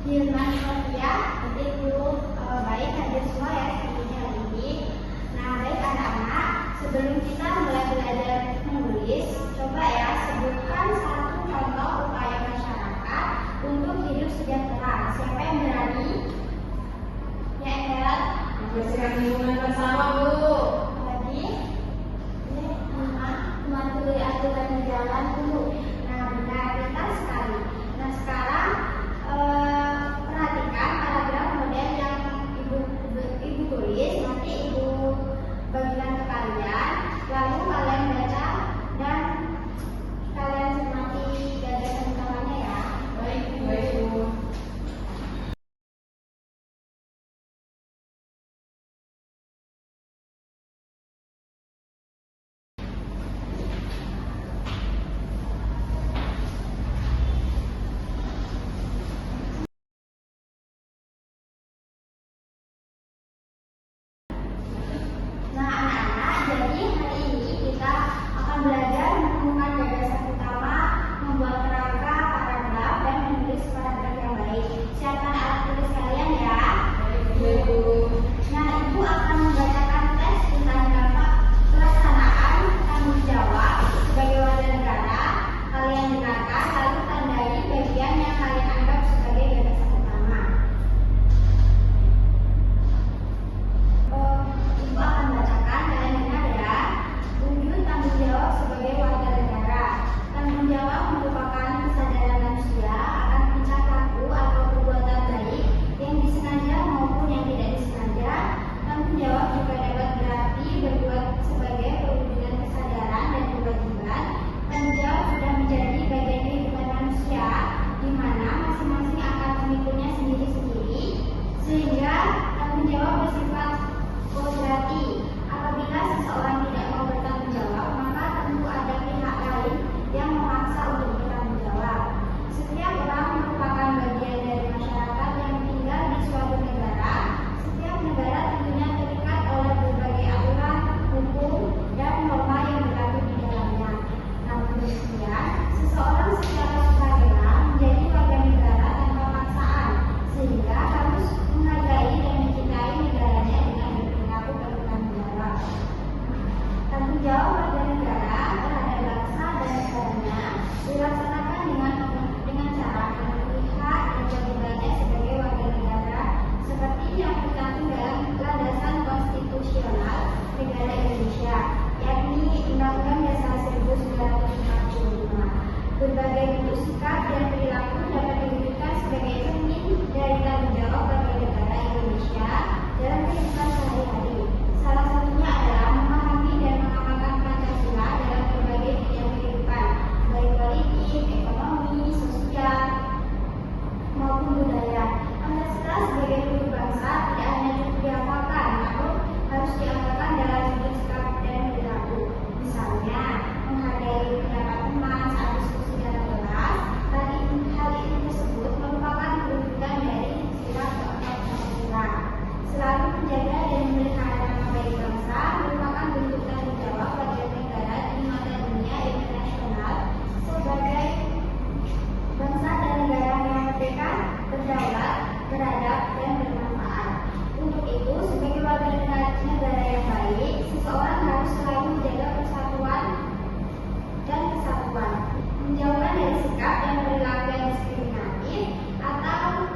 Firman Sofia, itu baik hadir semua ya seperti hari ini. Nah, baik anak-anak, sebelum kita mulai belajar menulis, coba ya sebutkan satu contoh upaya masyarakat untuk hidup sejahtera. Siapa yang berani? Ya, Engel. Membersihkan lingkungan bersama, Bu. Lagi? Mematuhi aturan jalan dulu. Nah, benar, pintar sekali. Nah, sekarang perhatikan paragraf model yang ibu tulis, nanti ibu bagikan ke kalian, lalu kalian baca dan kalian cermati gagasan utamanya ya. Baik, Bu. Nah, anak-anak, jadi hari ini kita akan belajar menemukan gagasan utama, membuat kerangka paragraf, dan menulis paragraf yang baik. Siapkan alat tulis kalian ya. Baik, Bu. Nah, ibu akan membacakan teks tentang dampak pelaksanaan tanggung jawab sebagai warga negara. Kalian dengarkan, lalu tandai bagian yang kalian anggap sebagai gagasan utama. Ibu akan bacakan, kalian dengar ya. Wujud tanggung jawab sebagai warga negara. Tanggung jawab merupakan kesadaran manusia akan tingkah laku atau perbuatan baik yang disengaja maupun yang tidak disengaja. Tanggung jawab juga dapat berarti berbuat sebagai perwujudan kesadaran dan kewajiban. Tanggung jawab sudah menjadi bagian kehidupan manusia, di mana masing-masing akan memikulnya sendiri-sendiri, sehingga tanggung jawab bersifat kodrati. Apabila seseorang tidak mau bertanggung jawab, maka tentu ada pihak lain yang memaksa untuk bertanggung jawab. Setiap orang merupakan bagian dari masyarakat yang tinggal di suatu negara. Setiap negara tentunya terikat oleh berbagai aturan, hukum, dan norma yang berlaku di dalamnya. Namun demikian, seseorang secara sukarela menjadi warga negara tanpa paksaan, sehingga harus menghargai dan mencintai negaranya dengan berperilaku bertanggung jawab. Tanggung jawab warga negara terhadap bangsa dan negaranya dilaksanakan dengan cara melihat dan kewajibannya sebagai warga negara seperti yang tercantum dalam landasan konstitusional negara Indonesia, yakni Undang-Undang Dasar 1945. Berbagai bentuk sikap dan perilaku dapat diwujudkan sebagai cermin dari tanggung jawab warga negara Indonesia dalam kehidupan sehari-hari. Salah satunya adalah memahami dan mengamalkan Pancasila dalam berbagai bidang kehidupan, baik politik, ekonomi, sosial, maupun budaya. Pancasila sebagai produk bangsa tidak hanya cukup dihafalkan, namun harus diamalkan dalam hidup sikap dan perilaku. Misalnya, menghargai pendapat teman saat diskusi dalam kelas. Hal ini tersebut merupakan perwujudan dari sila keempat Pancasila. Selalu menjaga dan memelihara nama baik bangsa merupakan bentuk tanggung jawab warga negara di mata dunia internasional sebagai bangsa dan negara yang merdeka, berdaulat, beradab, dan bermanfaat. Untuk itu, sebagai warga negara yang baik, seseorang harus selalu menjaga persatuan dan kesatuan, menjauhkan dari sikap dan perilaku yang diskriminatif atau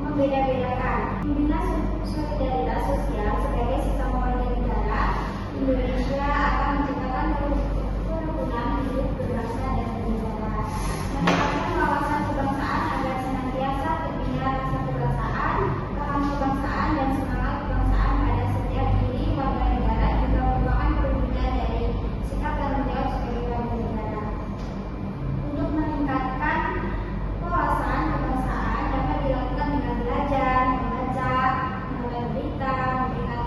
membeda-bedakan, membina solidaritas sosial sebagai sesama warga negara. Indonesia akan menciptakan kerukunan hidup berbangsa dan bernegara, meningkatkan wawasan kebangsaan agar senantiasa terbina rasa kebangsaan, paham kebangsaan, dan semangat kebangsaan pada setiap diri warga negara juga merupakan perwujudan dari sikap tanggung jawab sebagai warga negara. Untuk meningkatkan wawasan kebangsaan dapat dilakukan dengan belajar, membaca, menonton berita, memberikan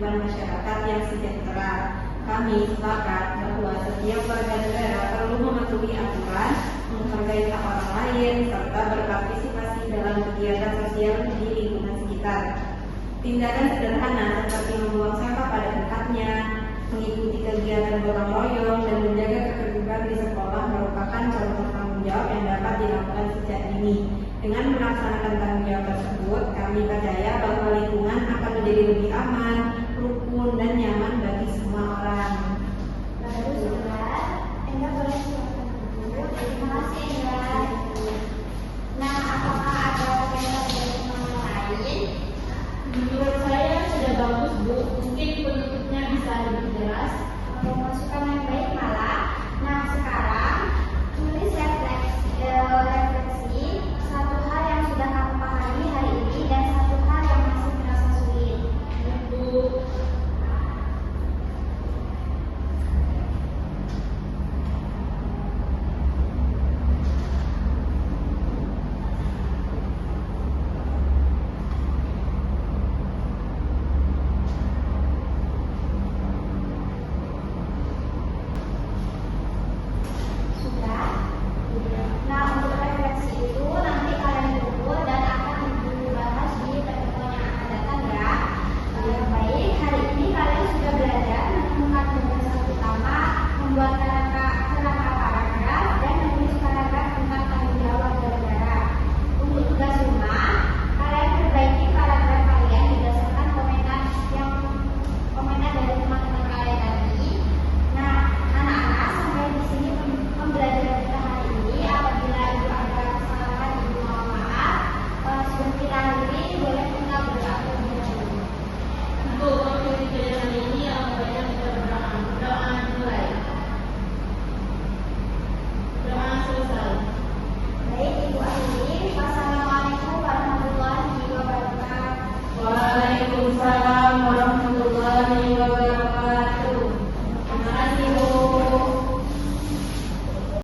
kehidupan masyarakat yang sejahtera. Kami sepakat bahwa setiap warga negara perlu mematuhi aturan, menghargai hak orang lain, serta berpartisipasi dalam kegiatan sosial di lingkungan sekitar. Tindakan sederhana seperti membuang sampah pada tempatnya, mengikuti kegiatan gotong royong, dan menjaga ketertiban di sekolah merupakan contoh tanggung jawab yang dapat dilakukan sejak dini. Dengan melaksanakan tanggung jawab tersebut, kami percaya bahwa lingkungan akan menjadi lebih aman, rukun, dan nyaman bagi